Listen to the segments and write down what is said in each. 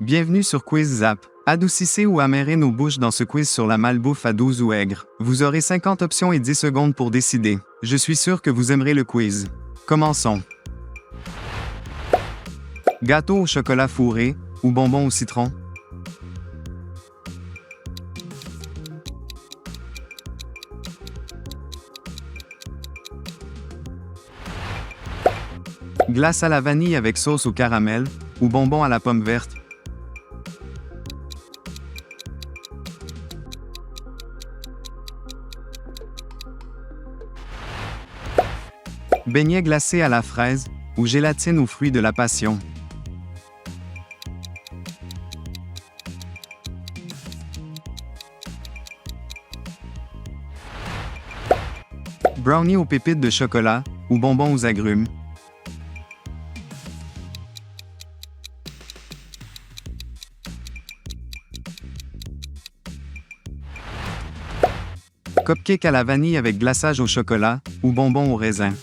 Bienvenue sur Quiz Zap. Adoucissez ou amérez nos bouches dans ce quiz sur la malbouffe à 12 ou aigre. Vous aurez 50 options et 10 secondes pour décider. Je suis sûr que vous aimerez le quiz. Commençons. Gâteau au chocolat fourré ou bonbons au citron? Glace à la vanille avec sauce au caramel ou bonbons à la pomme verte? Beignet glacé à la fraise ou gélatine aux fruits de la passion? Brownie aux pépites de chocolat ou bonbons aux agrumes? Cupcake à la vanille avec glaçage au chocolat ou bonbons au raisin?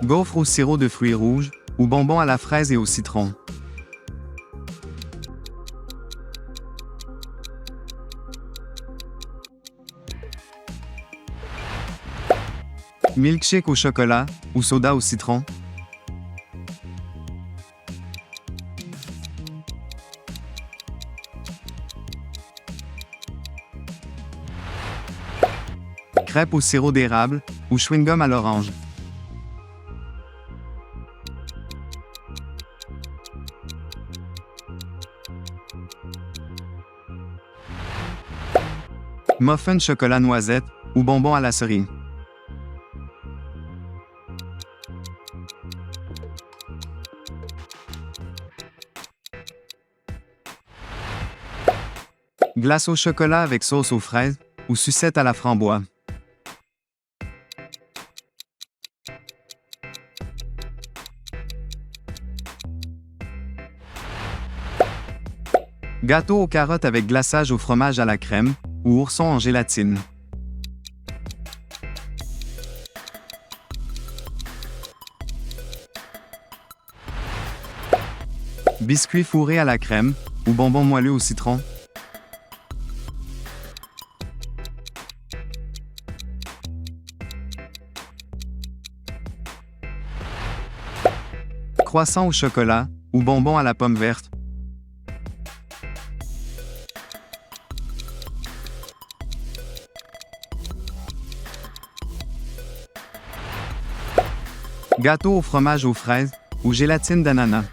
Gaufre au sirop de fruits rouges ou bonbons à la fraise et au citron? Milkshake au chocolat ou soda au citron? Crêpes au sirop d'érable ou chewing-gum à l'orange? Muffin chocolat noisette ou bonbons à la cerise? Glace au chocolat avec sauce aux fraises ou sucette à la framboise? Gâteau aux carottes avec glaçage au fromage à la crème ou ourson en gélatine? Biscuit fourré à la crème ou bonbons moelleux au citron? Croissant au chocolat ou bonbons à la pomme verte? Gâteau au fromage aux fraises ou gélatine d'ananas?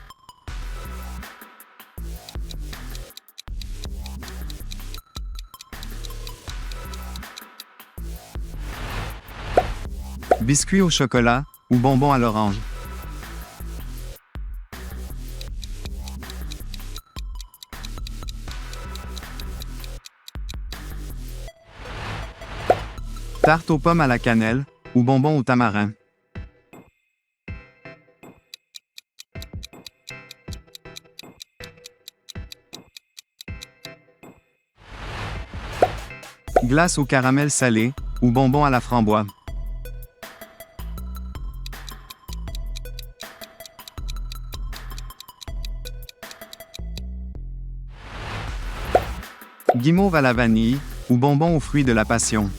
Biscuit au chocolat ou bonbons à l'orange? Tarte aux pommes à la cannelle ou bonbons au tamarin? Glace au caramel salé ou bonbons à la framboise? Guimauve à la vanille ou bonbons aux fruits de la passion?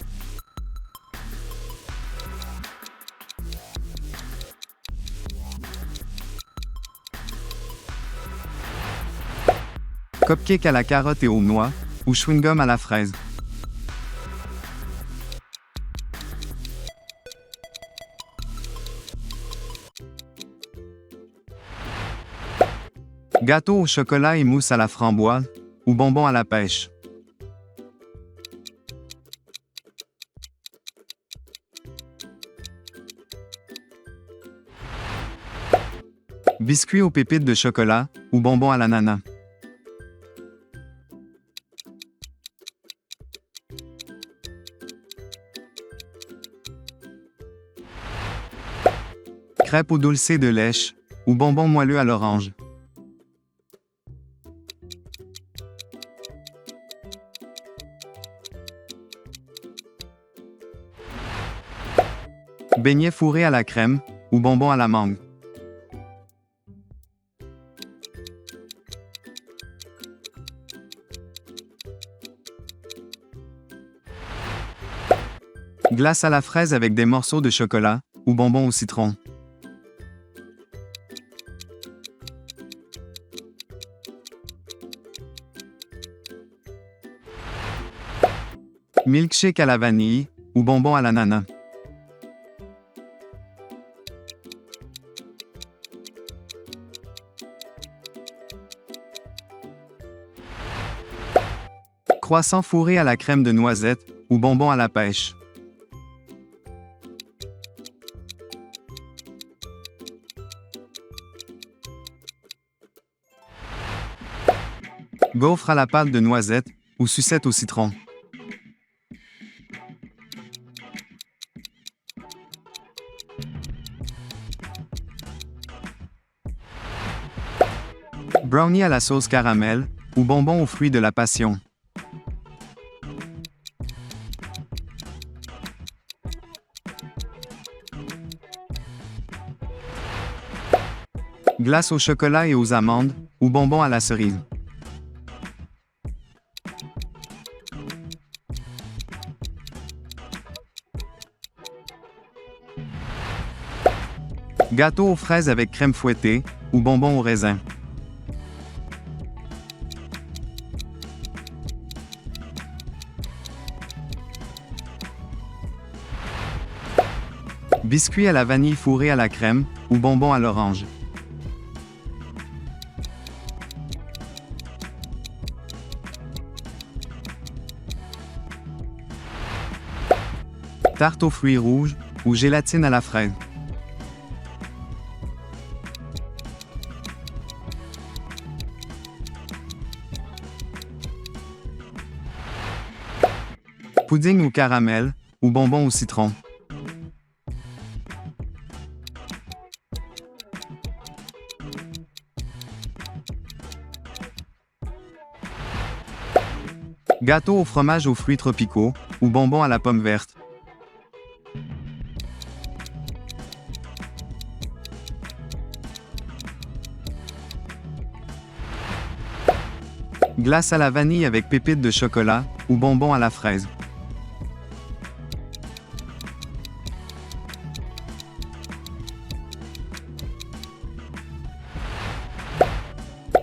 Cupcake à la carotte et aux noix ou chewing-gum à la fraise? Gâteau au chocolat et mousse à la framboise ou bonbons à la pêche? Biscuit aux pépites de chocolat ou bonbons à l'ananas? Crêpes au dulce de lèche ou bonbons moelleux à l'orange? Beignets fourrés à la crème ou bonbons à la mangue. Glace à la fraise avec des morceaux de chocolat ou bonbons au citron. Milkshake à la vanille ou bonbons à l'ananas. Croissant fourré à la crème de noisette ou bonbons à la pêche. Gaufre à la pâte de noisette ou sucette au citron. Brownie à la sauce caramel ou bonbons aux fruits de la passion. Glace au chocolat et aux amandes ou bonbons à la cerise. Gâteau aux fraises avec crème fouettée ou bonbons au raisin. Biscuits à la vanille fourrés à la crème ou bonbons à l'orange. Tarte aux fruits rouges ou gélatine à la fraise. Pudding au caramel ou bonbons au citron. Gâteau au fromage aux fruits tropicaux ou bonbons à la pomme verte. Glace à la vanille avec pépites de chocolat ou bonbons à la fraise.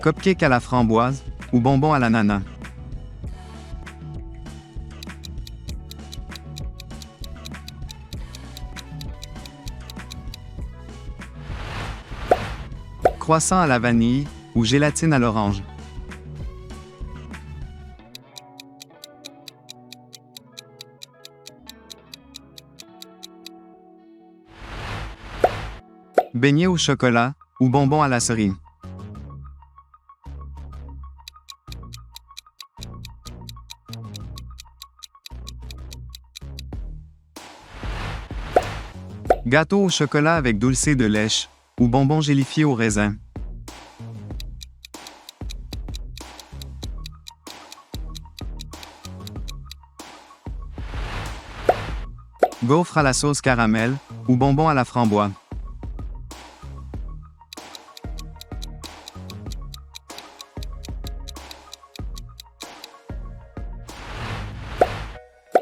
Cupcake à la framboise ou bonbons à l'ananas. Croissant à la vanille ou gélatine à l'orange. Beignets au chocolat ou bonbons à la cerise. Gâteau au chocolat avec dulce de lèche ou bonbons gélifiés au raisin. Gaufre à la sauce caramel ou bonbons à la framboise.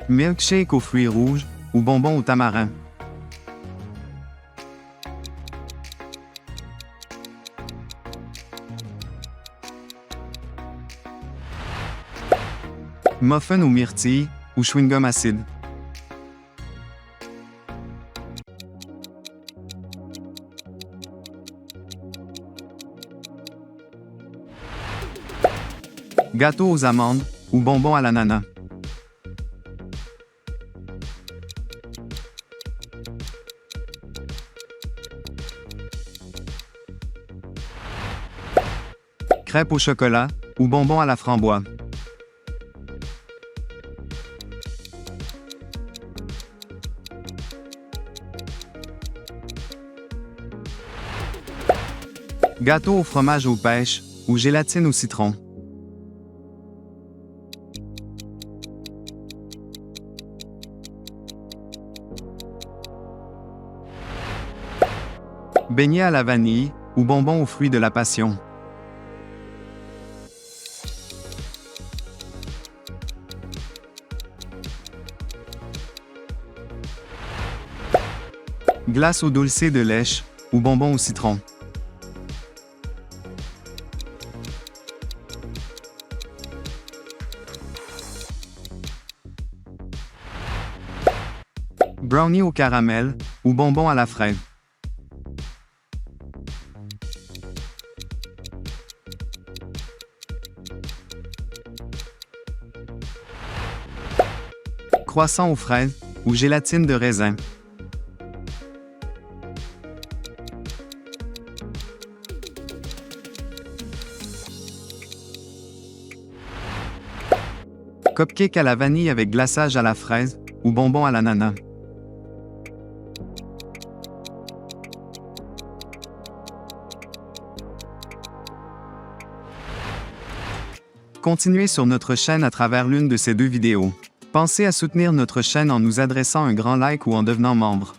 Milkshake aux fruits rouges ou bonbons au tamarin. Muffin aux myrtilles ou chewing-gum acide. Gâteau aux amandes ou bonbons à l'ananas. Crêpes au chocolat ou bonbons à la framboise. Gâteau au fromage aux pêches ou gélatine au citron. Beignet à la vanille, ou bonbons aux fruits de la passion. Glace au dulce de lèche, ou bonbons au citron. Brownie au caramel, ou bonbons à la fraise. Croissant aux fraises, ou gélatine de raisin. Cupcake à la vanille avec glaçage à la fraise, ou bonbons à l'ananas. Continuez sur notre chaîne à travers l'une de ces deux vidéos. Pensez à soutenir notre chaîne en nous adressant un grand like ou en devenant membre.